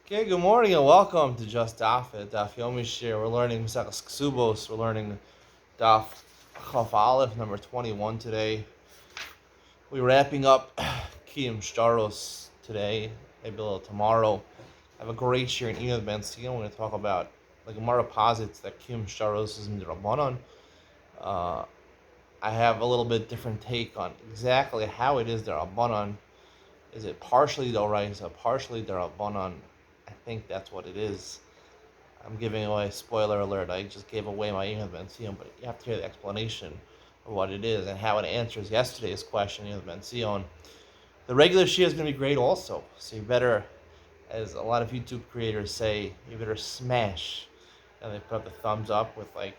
Okay, good morning and welcome to Just Daf It, Daf Yomi Shir. We're learning Kesubos. We're learning Daf Chaf Aleph number 21 today. We're wrapping up Kiyum Shtaros today, maybe a little tomorrow. I have a great shir in Enoch Ben Sion. We're going to talk about the Gemara posits that Kiyum Shtaros is in the Rabbanon. I have a little bit different take on exactly how it is the Rabbanon. Is it partially Doraisa, partially the Rabbanon? I think that's what it is. I'm giving away a spoiler alert. I just gave away my Enoch Ben Sion, but you have to hear the explanation of what it is and how it answers yesterday's question, Enoch Ben Sion. The regular Shia is going to be great also. So you better, as a lot of YouTube creators say, you better smash. And they put up the thumbs up with like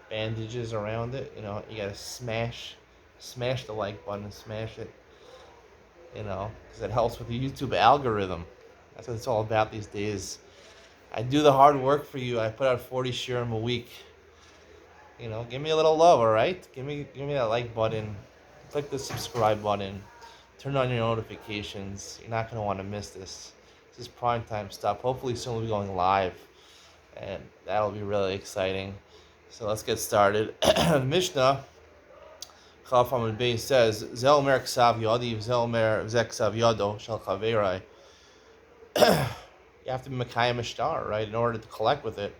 bandages around it. You know, you got to smash the like button, smash it. You know, because it helps with the YouTube algorithm. That's what it's all about these days. I do the hard work for you. I put out 40 shirim a week. You know, give me a little love, all right? Give me that like button. Click the subscribe button. Turn on your notifications. You're not going to want to miss this. This is prime time stuff. Hopefully soon we'll be going live. And that'll be really exciting. So let's get started. The Mishnah, Chaf Amud Beis says, Zel mer ksav yadi, zel mer zek ksav yado, shel chaverai. You have to be Mekayim a star, right? In order to collect with it,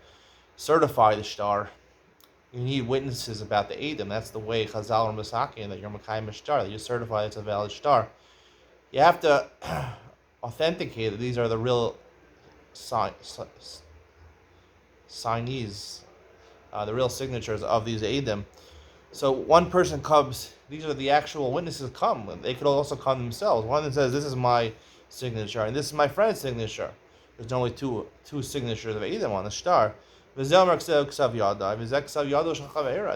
certify the star. You need witnesses about the Edom. That's the way Chazal and Masaki, and that you're Mekayim a star, that you certify it's a valid star. You have to authenticate that these are the real signees, the real signatures of these Edom. So one person comes, these are the actual witnesses come. They could also come themselves. One of them says, this is my signature, and this is my friend's signature. There's only two signatures of Edom on the star. The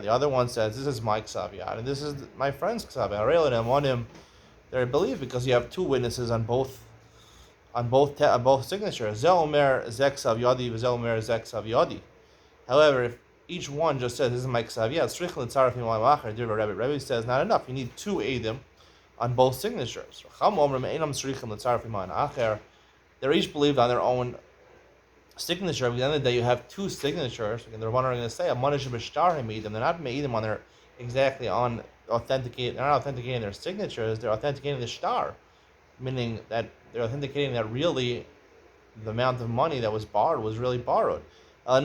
other one says, this is my ksav yad, and this is my friend's ksav yad. They're believed because you have two witnesses on both signatures. However, if each one just says, this is my ksav yad, Rebbe says, not enough. You need two Edom on both signatures. They're each believed on their own signature. At the end of the day, you have two signatures. And the Rabbanan are going to say, they're not meidim on their exactly on authenticate. They're not authenticating their signatures. They're authenticating the star, meaning that they're authenticating that really the amount of money that was borrowed was really borrowed. A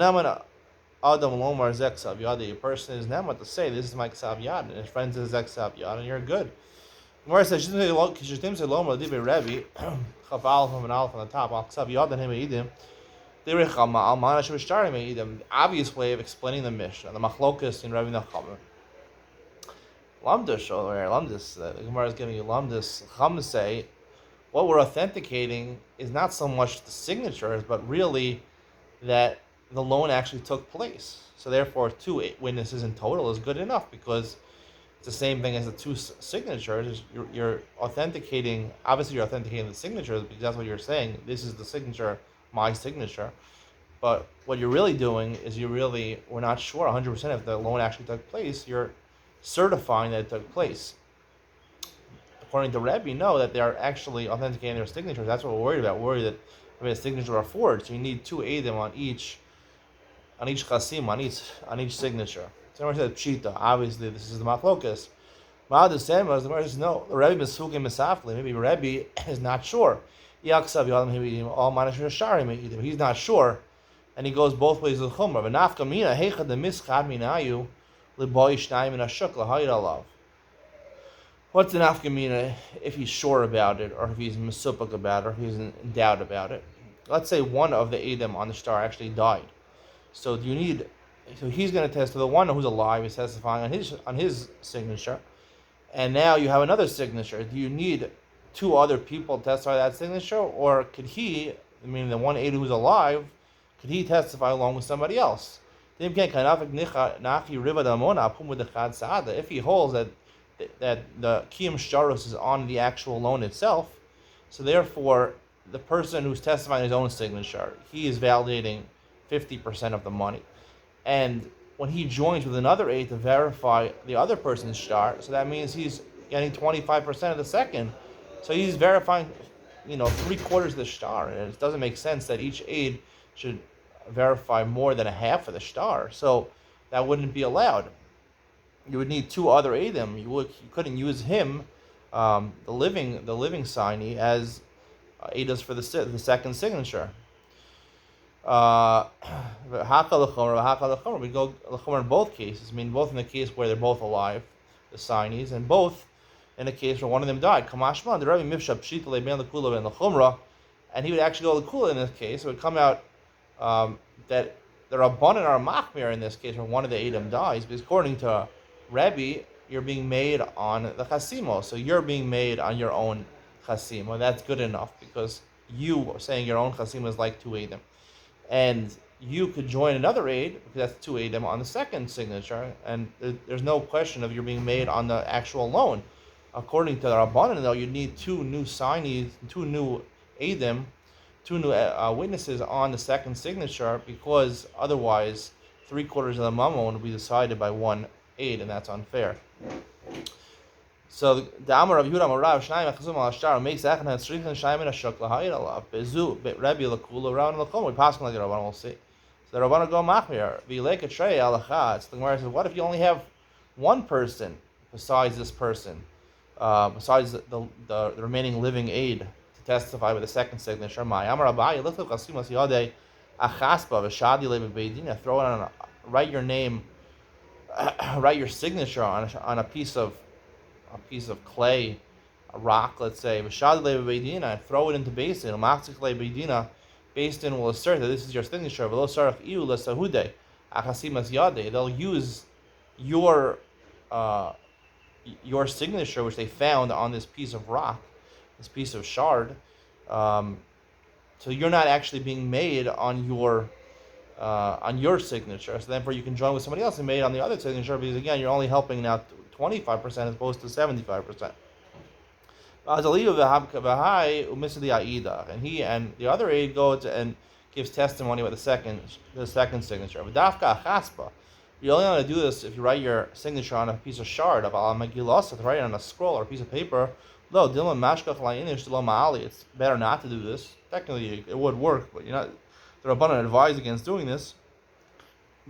person is nema to say, this is my ksav yad, and his friend says ksav yad, and you're good. Gemara says, Rebbe, Chaval from an alpha on the top, Al-Ksav Yad and Him the obvious way of explaining the Mishnah, the Machlokas in Rabbi Nachman. Lamdish over here, Lamdis, the Gemara is giving you Lamdis. Chum say, what we're authenticating is not so much the signatures, but really that the loan actually took place. So therefore, two witnesses in total is good enough because it's the same thing as the two signatures. You're authenticating, obviously you're authenticating the signatures because that's what you're saying. This is the signature, my signature. But what you're really doing is we're not sure 100% if the loan actually took place. You're certifying that it took place. According to Rebbe, know that they're actually authenticating their signatures. That's what we're worried about. We're worried that the signatures are forged. So you need two Edom on each chasim, on each signature. So said pshita. Obviously, this is the machlokas. The Gemara says no. The Rebbe is sukim misafli. Maybe Rebbe is not sure. He's not sure, and he goes both ways with chumrah. V'nafka mina heicha the mischad minayu liboy shnayim in ashuk lahayir alav. What's the nafka mina if he's sure about it, or if he's mesupik about it, or if he's in doubt about it? Let's say one of the Edom on the star actually died. So he's going to test to the one who's alive is testifying on his signature, and now you have another signature. Do you need two other people to testify that signature, or could he, meaning the one Edom who's alive, could he testify along with somebody else? If he holds that the kiyum shtaros is on the actual loan itself, so therefore the person who's testifying his own signature, he is validating 50% of the money. And when he joins with another aid to verify the other person's shtar, so that means he's getting 25% of the second. So he's verifying 3/4 of the star, and it doesn't make sense that each aid should verify more than a half of the star. So that wouldn't be allowed. You would need two other Eidim. You couldn't use him, the living signee, as Eidos for the second signature. Haka l'chomer. We go l'chomer in both cases. I mean, both in the case where they're both alive, the signees, and both in a case where one of them died. Kamashman, the Rebbe Mifshab Pshita le'bein l'kula and l'chumra, and he would actually go l'kula in this case. It would come out that the Rabbanan are machmir in this case where one of the Eidim dies, because according to Rebbe, you're being made on the chasimo, so you're being made on your own chasimo. That's good enough, because you saying your own chasimo is like two Eidim. And you could join another aid, because that's two Eidim on the second signature, and there's no question of you're being made on the actual loan. According to the Rabbanan, though, you need two new signees, two new Eidim, two new witnesses on the second signature, because otherwise 3/4 of the mammon would be decided by one aid, and that's unfair. So the Amar of Yehuda Marav Shnayim Chazum Al Shtar makes that and Shrichan Shayim and Ashok Lahayir Allah Bezu Rabbi Lakula around Lakom. We pass like the Rabban will see. So the Rabban go Machmir Vilek Trey Alacha. The Gemara says, what if you only have one person besides this person, besides the remaining living aid to testify with the second signature? My Amar Abai Lichlu Chasimas Yadei Achaspa V'Shadi Lebe Beidina. Throw it on, write your name, write your signature on a piece of clay, a rock, let's say, throw it into Beis Din. Beis Din will assert that this is your signature. They'll use your signature, which they found on this piece of rock, this piece of shard. So you're not actually being made on your signature. So therefore, you can join with somebody else and made on the other signature, because again, you're only helping now 25% as opposed to 75%. And he and the other aide goes and gives testimony with the second signature. You only want to do this if you write your signature on a piece of shard of write it on a scroll or a piece of paper. It's better not to do this. Technically, it would work, but the Rabbanan advise against doing this.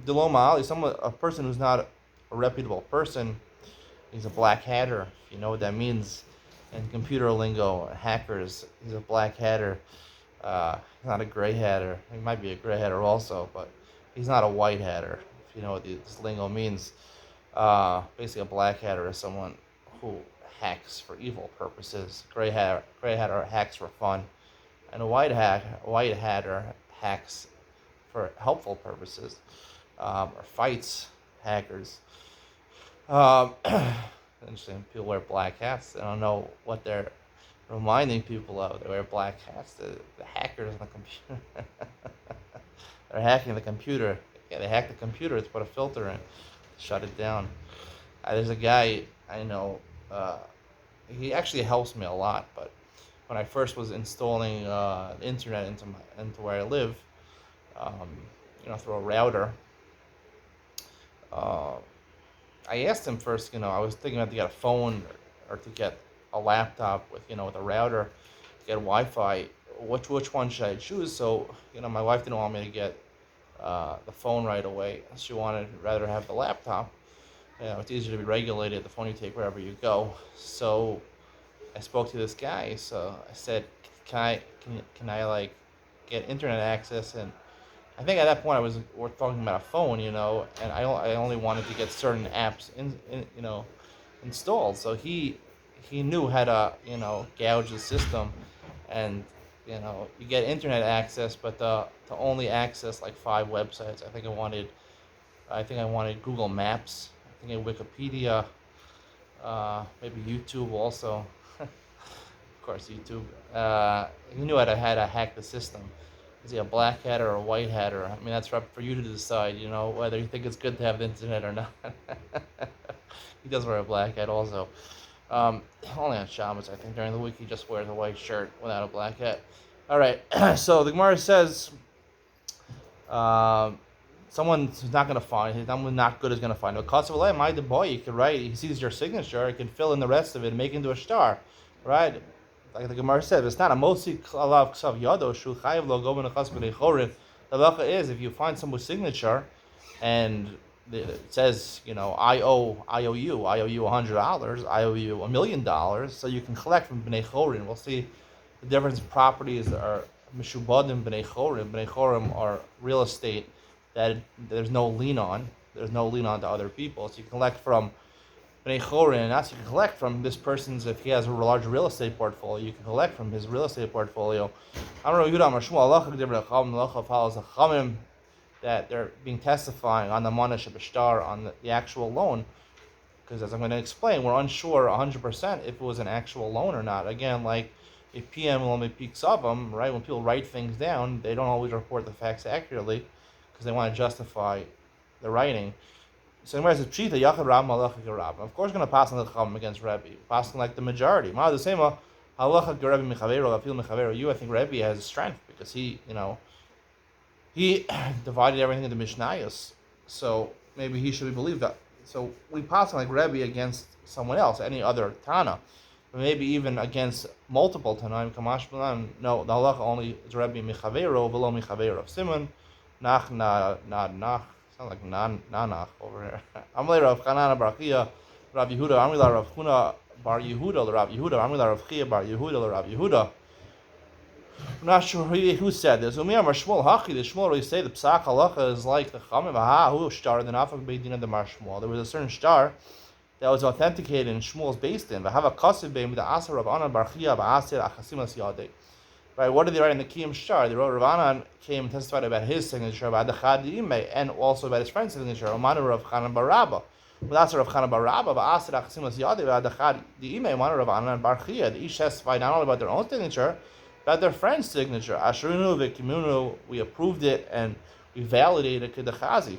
A person who's not a reputable person. He's a black hatter, if you know what that means. In computer lingo, hackers, he's a black hatter. Not a gray hatter. He might be a gray hatter also, but he's not a white hatter, if you know what this lingo means. Basically, a black hatter is someone who hacks for evil purposes. Gray hatter hacks for fun. And a white hatter hacks for helpful purposes, or fights hackers. Interesting. People wear black hats. I don't know what they're reminding people of. They wear black hats. The hackers on the computer. They're hacking the computer. Yeah, they hack the computer to put a filter in, shut it down. There's a guy I know. He actually helps me a lot. But when I first was installing the internet into where I live, through a router. I asked him first, I was thinking about to get a phone or to get a laptop with a router, to get Wi-Fi. Which one should I choose? So, my wife didn't want me to get the phone right away. She wanted rather have the laptop. It's easier to be regulated. The phone you take wherever you go. So, I spoke to this guy. So I said, can I get internet access? And I think at that point we're talking about a phone, and I only wanted to get certain apps installed. So he knew how to gouge the system, and you get internet access, but to only access 5 websites. I think I wanted Google Maps. I think Wikipedia, maybe YouTube also. Of course, YouTube. He knew how to hack the system. Is he a black hatter or a white hatter? I mean, that's for you to decide, whether you think it's good to have the internet or not. He does wear a black hat also. Only on Shabbos, I think. During the week, he just wears a white shirt without a black hat. All right, so the Gemara says someone's not going to find, someone not good is going to find. You can write, he sees your signature, he can fill in the rest of it and make it into a star, right? like the Gemara said, it's not a motzi alav ksav yado shu chayiv lo go benachas b'nei chorin. The halacha is if you find someone's signature, and it says, I owe you $100, I owe you $1 million, so you can collect from b'nei chorin. We'll see the difference in properties are mishubadim b'nei chorim. B'nei chorim are real estate that there's no lien on. There's no lien on to other people, so you can collect from Bnei Chorin, and that's you can collect from this person's, if he has a large real estate portfolio, you can collect from his real estate portfolio. That they're being testifying on the Monash B'Shtar, on the actual loan, because as I'm going to explain, we're unsure 100% if it was an actual loan or not. Again, like a PM right? When people write things down, they don't always report the facts accurately because they want to justify the writing. So anyway, it's Pshita, Yachad Rab, Malacha Gerab. Of course, going to pass on the Chacham against Rebbe, passing like the majority. Ma the same, Halacha Gerab Mechavero, Afil Mechavero. You, I think Rebbe has strength because he divided everything into Mishnayos. So maybe he should be believed that. So we pass on like Rebbe against someone else, any other Tana, but maybe even against multiple Tanaim. Kamash B'lan. No, the Halacha only is Rebbe Mechavero, Velo Mechavero. Simon, Nach. Sounds like nanach over here. Amalei Rav Chanana bar Chia, Rav Yehuda. Amila Rav Huna bar Yehuda, Rav Yehuda. Amila Rav Chia bar Yehuda, Rav Yehuda. I'm not sure who said this. Umiyam or Shmuel Hachi. The Shmuel really say the Psak Halacha is like the Chamim. Who star the Nafak Beidin the Mar Shmuel. There was a certain star that was authenticated in Shmuel's based in. V'hava Kasiv Beim the Asar Rav Anan bar Chia ba'asir achasimas yadei. Right, what did they write in the Kiyam Shtar? They wrote Rav Anan came and testified about his signature, and also about his friend's signature. Omanu Rav Chanan bar Rabba. Well, that's Rav Chanan bar Rabba, but Asir Achasimas Yadi, Adachad Diime, Omanu Rav Anan bar Chia. They each testified not only about their own signature, but their friend's signature. Ashrinu v'kimunu, we approved it and we validated Kedachazi,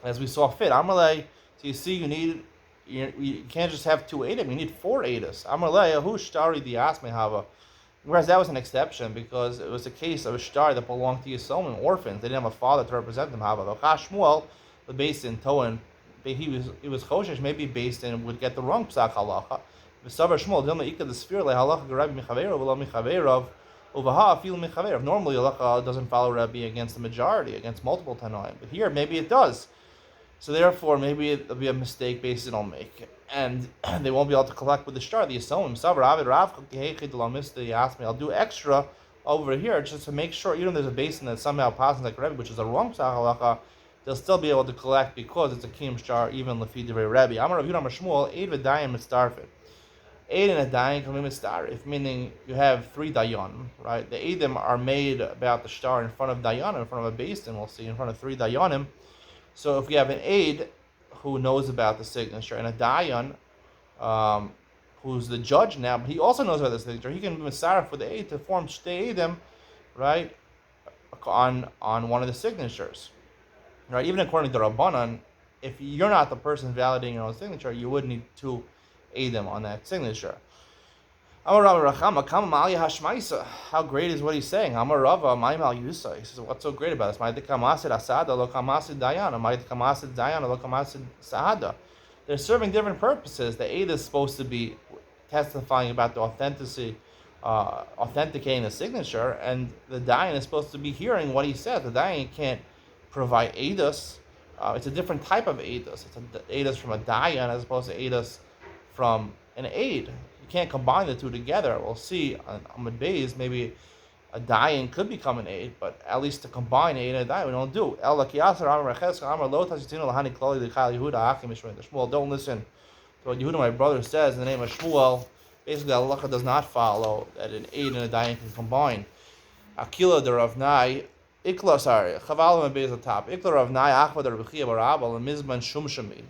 as we saw fit. Amalei, so you see, you can't just have 2 Eidim, you need 4 Eidos. Amalei, Ahu Shtari Dias Mehava. Whereas that was an exception because it was a case of a shtar that belonged to Yisomim, orphans. They didn't have a father to represent them. However, Shmuel, the based in Toan, he was choshesh. Maybe based in would get the wrong psak halacha. V'savar Shmuel dilma ikad the sphere le halacha g'Rabbi michaveirav v'lo michaveirav uvaha afil michaveirav. Normally, halacha doesn't follow Rabbi against the majority, against multiple tanoim, but here maybe it does. So therefore, maybe it'll be a mistake based it'll make, and they won't be able to collect with the shtar. The Yisomim, Savar Avid Rav He asked me, I'll do extra over here just to make sure, even though there's a basin that somehow passes like Rebbe, which is a wrong psak halacha, they'll still be able to collect because it's a kiyum shtar, even lefi divrei Rebbe. Amar Rav Yudah Shmuel, Eid v'dayan mitzdarfet. Eid and a dayan come in mitzdarif, meaning you have 3 dayanim, right? The Eidim are made about the shtar in front of dayanim, in front of a basin, we'll see, in front of 3 dayanim. So if we have an aide who knows about the signature and a dayan who's the judge now, but he also knows about the signature, he can be misaref for the aide to form shtei eidim, right, on one of the signatures, right? Even according to Rabbanan, if you're not the person validating your own signature, you would need 2 eidim on that signature. How great is what he's saying? He says, what's so great about this? They're serving different purposes. The aid is supposed to be testifying about the authenticity, authenticating the signature, and the dayan is supposed to be hearing what he says. The dayan can't provide aidus. It's a different type of aidus. It's an aidus from a dayan as opposed to aidus from an aid. Can't combine the 2 together. We'll see on Amud Beis, maybe a dayan could become an aid, but at least to combine aid and a dayan, we don't do. Shmuel, don't listen to what Yehuda, my brother, says in the name of Shmuel. Basically, halacha does not follow that an aid and a dayan can combine. Akila the Rav Nai, Ikla, sorry, Chavalim and Beis top. Ikla Rav Nai, Achva the Rav Chia bar Abba, and Mizman Shumshami.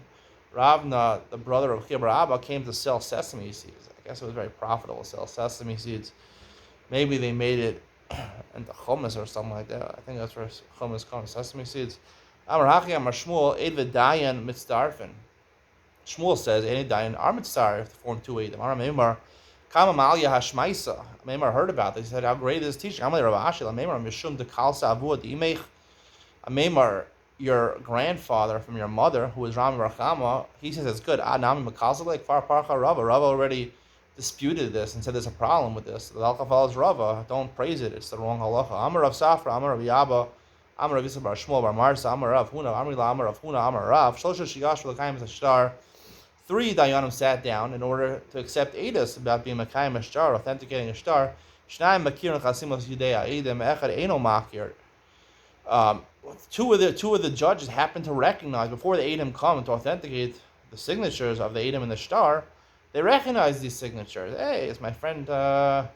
Ravna, the brother of Chibur Abba, came to sell sesame seeds. I guess it was very profitable to sell sesame seeds. Maybe they made it into hummus or something like that. I think that's where hummus comes, sesame seeds. Amar Hachi Amar Shmuel, Eid v'dayan mitzdarfen. Shmuel says, Eid v'dayan are mitzdarf to form 2 eidim. Amar Meimar, Kama Malya Hashmaisa. Meimar heard about this. He said, how great is teaching? Amar Rav Ashi, Meimar Mishum de Kalsa Avua Dimeich. Meimar, your grandfather from your mother, who is Rami Rachama, he says it's good. Nami Makalzalek, Far Parcha Rava. Rava already disputed this and said there's a problem with this. The halacha follows Rava. Don't praise it. It's the wrong halacha. Amar Rav Safra, Amar Rav Yaba, Amar Rav Yisrael Bar Shmuel Bar Marsa, Amar Rav Huna, Amar Rav Huna, Amar Rav. Shlosha Shigash L'Kayim Ashtar. 3 dayanim sat down in order to accept edus about being Makayim Ashtar, authenticating a star. Shnayim Makir and Chasimos Yudea Edem Echad Eino Makir. Two of the judges happened to recognize before the Edom come to authenticate the signatures of the Edom and the star. They recognize these signatures. Hey, it's my friend Shmuel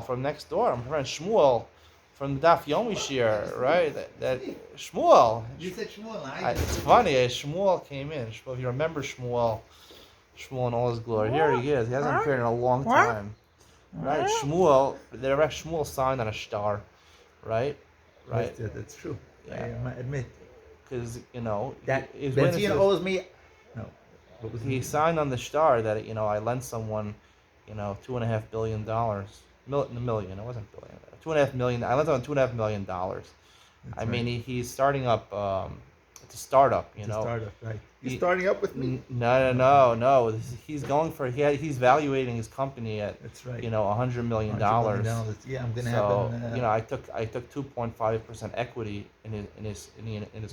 from next door. My friend Shmuel from the Daf Yomi Shir, right? That Shmuel. You said Shmuel. It's funny. Shmuel came in. If you remember Shmuel in all his glory, here he is. He hasn't appeared in a long time, right? Shmuel signed on a star, right? Right. That's true. Yeah. I admit. Because that Benzino owes me. No. He signed on the star that I lent someone, $2.5 billion. Million. It wasn't billion. $2.5 million. I lent someone $2.5 million. I mean, he's starting up. It's a startup. It's a startup, right? He's starting up with me. No. He's going for. He's valuating his company at. That's right. $100 million. Yeah, I'm gonna have. I took 2.5% equity in his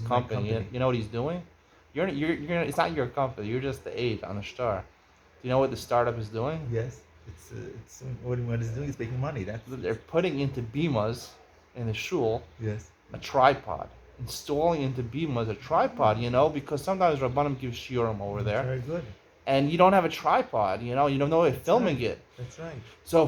company. You know what he's doing? You're it's not your company. You're just the aide on the star. Do you know what the startup is doing? Yes, it's what it's doing is making money. They're putting into bimas in the shul. Yes. A tripod. Installing into bimas a tripod, because sometimes Rabbanim give shiurim over there. Very good. And you don't have a tripod, you don't know if filming right. it. That's right. So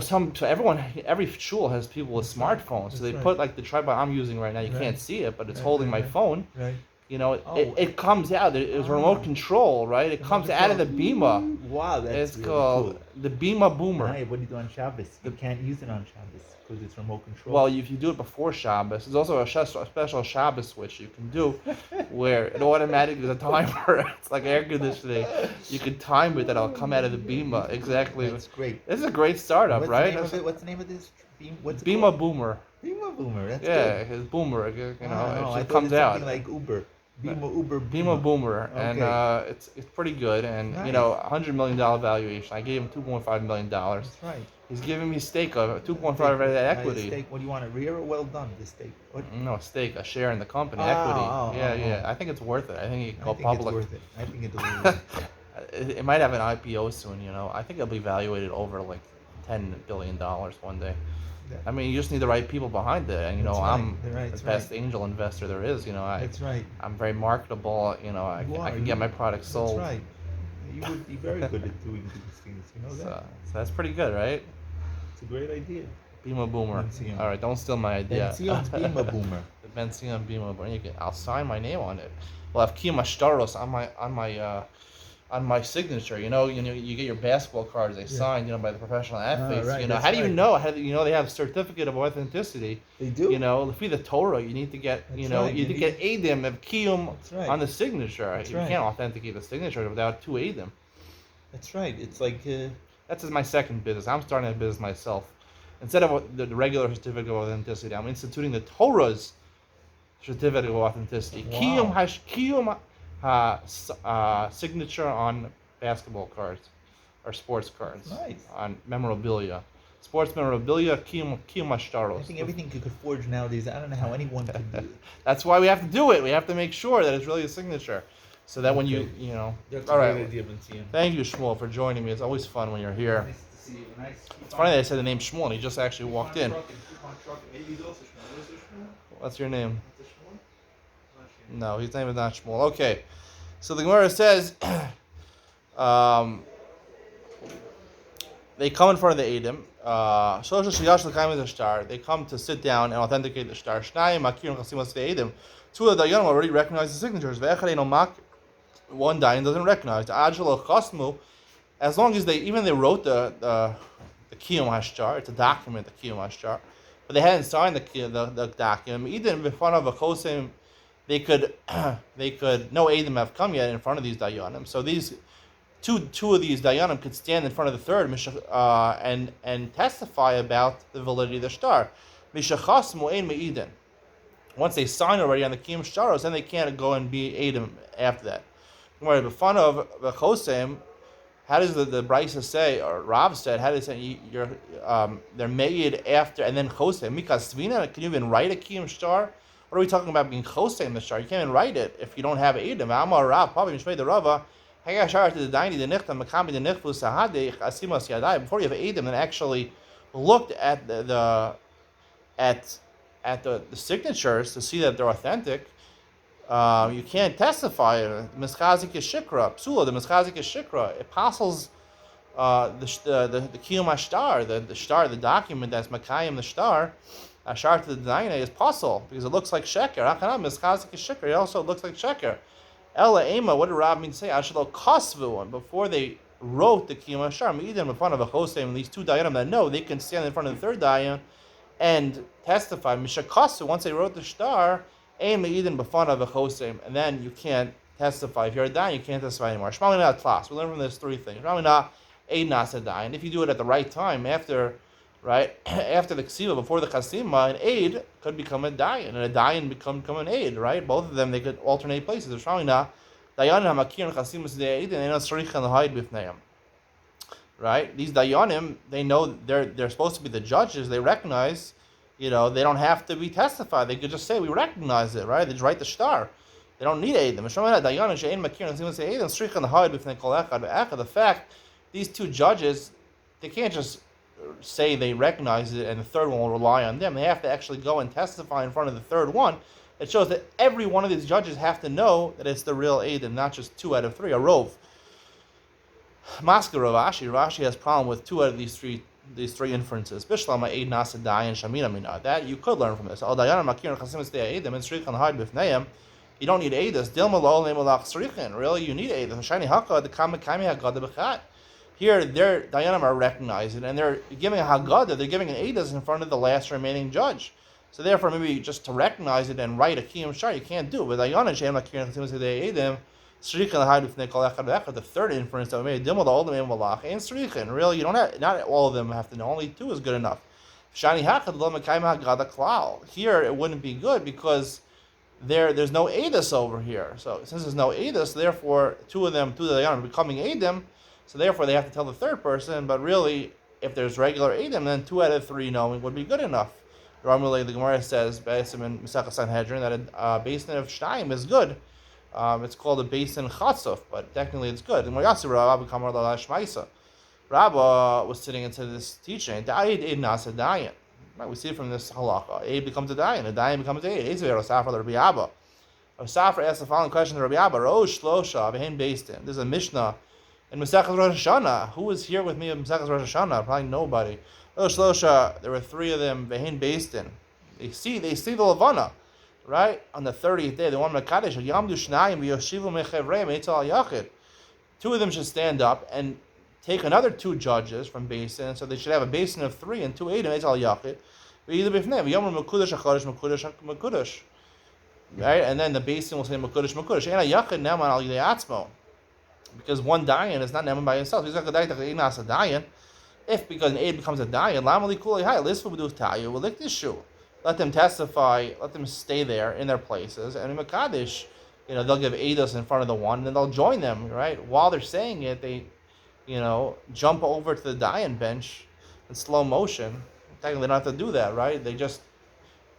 every shul has people with smartphones. So they put like the tripod I'm using right now. You can't see it, but it's holding my phone. Right. It comes out. It's remote control, right? It comes out of the bima. Wow, that's It's called the Bima Boomer. Right, what do you do on Shabbos? You can't use it on Shabbos because it's remote control. Well, if you do it before Shabbos, there's also a special Shabbos switch you can do where it automatically, there's a timer. It's like air conditioning. You can time it that it'll come out of the Bima. Exactly. That's great. This is a great startup, right? What's the name of this? Bima Boomer. Bima Boomer. That's good. It's Boomer. It just comes out. Like Uber. Bima Boomer, and it's pretty good, and nice. $100 million valuation. I gave him $2.5 million. That's right. He's giving me stake of 2.5 equity. Steak. What do you want? A rear or well done? The steak. What? No, stake, a share in the company, equity. Yeah. I think it's worth it. I think it can go public. It's worth it. I think it's worth it. It might have an IPO soon. I think it'll be valuated over like $10 billion one day. I mean, you just need the right people behind it, and I'm the best angel investor there is. That's right. I'm very marketable. I can get my product sold. That's right. You would be very good at doing these things. You know that. So that's pretty good, right? It's a great idea. Bima Boomer. Benzion. All right, don't steal my idea. Benzion's Bima Boomer. The Benzion Bima Boomer. I'll sign my name on it. Well, I have Kiyum Ashtaros on my signature. You get your basketball cards. They signed, by the professional athletes. Right, how do you know? How do you know they have certificate of authenticity? They do. For the Torah, you need to get, you need to get Adim of Kiyum on the signature. You can't authenticate the signature without 2 Adim. That's right. It's like. That's my second business. I'm starting a business myself. Instead of the regular certificate of authenticity, I'm instituting the Torah's certificate of authenticity. Wow. Kiyum signature on basketball cards or sports cards. Nice. On memorabilia. Sports memorabilia, Kiyum Ashtaros. I think everything you could forge nowadays. I don't know how anyone could do it. That's why we have to do it. We have to make sure that it's really a signature. So that when That's all a right. great idea, Benzion. Thank you, Shmuel, for joining me. It's always fun when you're here. Nice to see you. Nice. It's funny that I said the name Shmuel and he just actually walked in. Maybe he's also Shmuel. What's your name? No, his name is not Shmuel. Okay. So the Gemara says, they come in front of the Edom. They come to sit down and authenticate the star. 2 of the Dayanim already recognize the signatures. One Dayan doesn't recognize. As long as they wrote the Kiyum Hashtar, it's a document, the Kiyum Hashtar, but they hadn't signed the document. Even in front of a Kosem, they could no Edom have come yet in front of these Dayanim. So these two of these Dayanim could stand in front of the third and testify about the validity of the star. Once they sign already on the Kiyum Shtaros, then they can't go and be Edom after that. The fun of the Kosem how does the Brisa say, or Rav said, how does it say they're made after and then chosem? Mikas svina, can you even write a kiyum star? What are we talking about being chosem the star? You can't even write it if you don't have Eidim. Amar Rav, probably Mishmei the Rava. Before you have Eidim that actually looked at the signatures to see that they're authentic, you can't testify. Mischazik is shikra. Psula, the mischazik is shikra. Apostles, the kiyum ashtar, the shtar, the document that's makayim the shtar, ashar to the daina is pasul because it looks like sheker. Achanam mischazik is shikra. It also looks like sheker. Ella ema. What did Rab mean to say? Ashalo kasvu. Before they wrote the kiyum ashtar, meidem in front of a chosem, and these two dayanim that know they can stand in front of the third dayan and testify. Mishakasu. Once they wrote the shtar. And then you can't testify. If you're a dayan, you can't testify anymore. Shmali not tlas. We learn from this three things. Shmali not aid nasa dayan. If you do it at the right time, after the ksiva, before the chasima, an aid could become a dayan, and a dayan become an aid. Right, both of them they could alternate places. Shmali not dayan hamakir and chasimas de aid, and they not srichan hide b'fneim. Right, these dayanim they know they're supposed to be the judges. They recognize. They don't have to be testified. They could just say, we recognize it, right? They just write the shtar. They don't need Eidim. The fact, these two judges, they can't just say they recognize it and the third one will rely on them. They have to actually go and testify in front of the third one. It shows that every one of these judges have to know that it's the real Eidim, not just 2 out of 3, a rov. Masker Rashi has a problem with 2 out of these three inferences. Bishlama aid nasa dayan shamina mina. That you could learn from this. Al dayan makir chasimis de aidim and srichan hide b'fneim. You don't need aidus. Dilma lo nemalach srichan. Really, you need aidus. Shani haka the kama kami hagada b'chat. Here, their dayanim are recognizing and they're giving a hagada. They're giving an aidus in front of the last remaining judge. So therefore, maybe just to recognize it and write a kiyum shar, you can't do. But dayanim she'em makir chasimis de aidim. The third inference that we made, and Srichin. Really, you don't have, not all of them have to know. Only 2 is good enough. Here, it wouldn't be good because there's no Edus over here. So since there's no Edus, therefore 2 of the Yanim are becoming Edim. So therefore they have to tell the third person. But really, if there's regular Edim, then 2 out of 3 knowing would be good enough. The Gemara says, in Mesechus Sanhedrin, that a basin of Shtaim is good. It's called a basin chatzuf, but technically it's good. And Rabba was sitting into this teaching. Right, we see it from this halacha. Aid becomes a dayan becomes aid. Rabbi Abba asked the following question to Rabbi Abba: Rosh Shlosha v'hein basin. There's a Mishnah in Mesechus Rosh Hashanah. Who was here with me in Mesechus Rosh Hashanah? Probably nobody. Rosh Shlosha. There were 3 of them. V'hein basin. They see the Levana. Right? On the 30th day, the one Mekadesh, Yamdu Shnayim v'yoshivu mechevrei meitzal yachid. 2 of them should stand up and take another 2 judges from basin, so they should have a basin of 3 and 2 eidim meitzal yachid. V'yidu b'fnei v'yomer mekudesh achodesh mekudesh. Right? And then the basin will say mekudesh. Ena yachid neman al yidei atzmo. Because one dayan is not neman by himself. He's not going to dayan a dayan. If because an aid becomes a dayan, lam li kulei hay lisfu b'duv tayu v'lik tishu. Let them testify, let them stay there in their places, and in Mekadesh, they'll give Eidos in front of the one, and then they'll join them, right? While they're saying it, they, jump over to the Dayan bench in slow motion. Technically, they don't have to do that, right? They just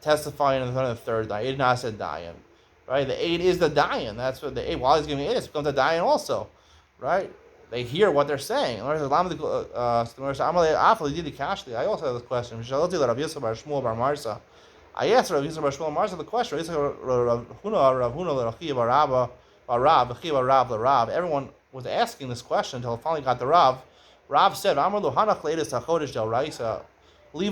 testify in front of the third Dayan. Aid not said Dayan, right? The aid is the Dayan. That's what the aid, while he's giving Eidos, it becomes a Dayan also, right? They hear what they're saying. I also have this question. I asked Rav Yisrael Bar Shmuel Marza the question. Everyone was asking this question until it finally got to Rav. Rav said, leave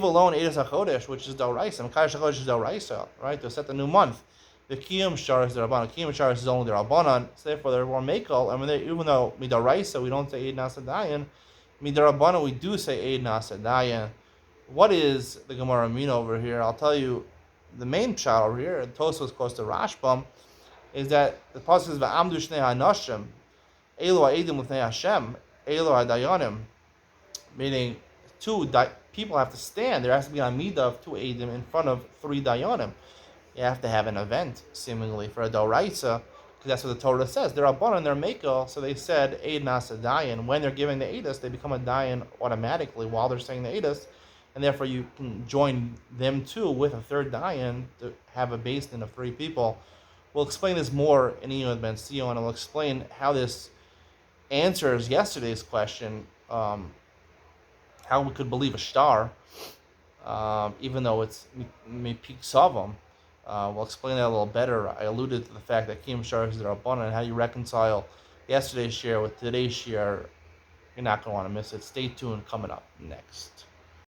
alone Eidos HaChodesh, which is Doraisa. Mekadesh HaChodesh is Doraisa, right? To set the new month. The Kiyum Shar is the Rabbanan. Kiyum Shar is only the Rabbanan. So therefore, they're more Mekel. And even though Midoraisa, we don't say Eid Nasa Dayan, Midarabbanan, we do say Eid Nasa Dayan. What is the Gemara mean over here? I'll tell you. The main pshat over here, Tosfos close to Rashbam, is that the pasuk says va'amdu shnei hanashim, elu ha'edim l'fnei Hashem, elu ha'dayanim, meaning 2 people have to stand. There has to be a midah of 2 edim in front of 3 dayanim. You have to have an event, seemingly, for a doraisa. because that's what the Torah says. They're Rabbanan, they're Mako, so they said Eid Nasa Dayan. When they're giving the Eidos, they become a Dayan automatically while they're saying the Eidos, and therefore you can join them too with a third Dayan to have a basin of 3 people. We'll explain this more in Iyun Ben Sion, and we'll explain how this answers yesterday's question, how we could believe a star, even though it's Mipik Savam. We'll explain that a little better. I alluded to the fact that Kiyum Shar is their abundant, and how you reconcile yesterday's share with today's share. You're not going to want to miss it. Stay tuned, coming up next.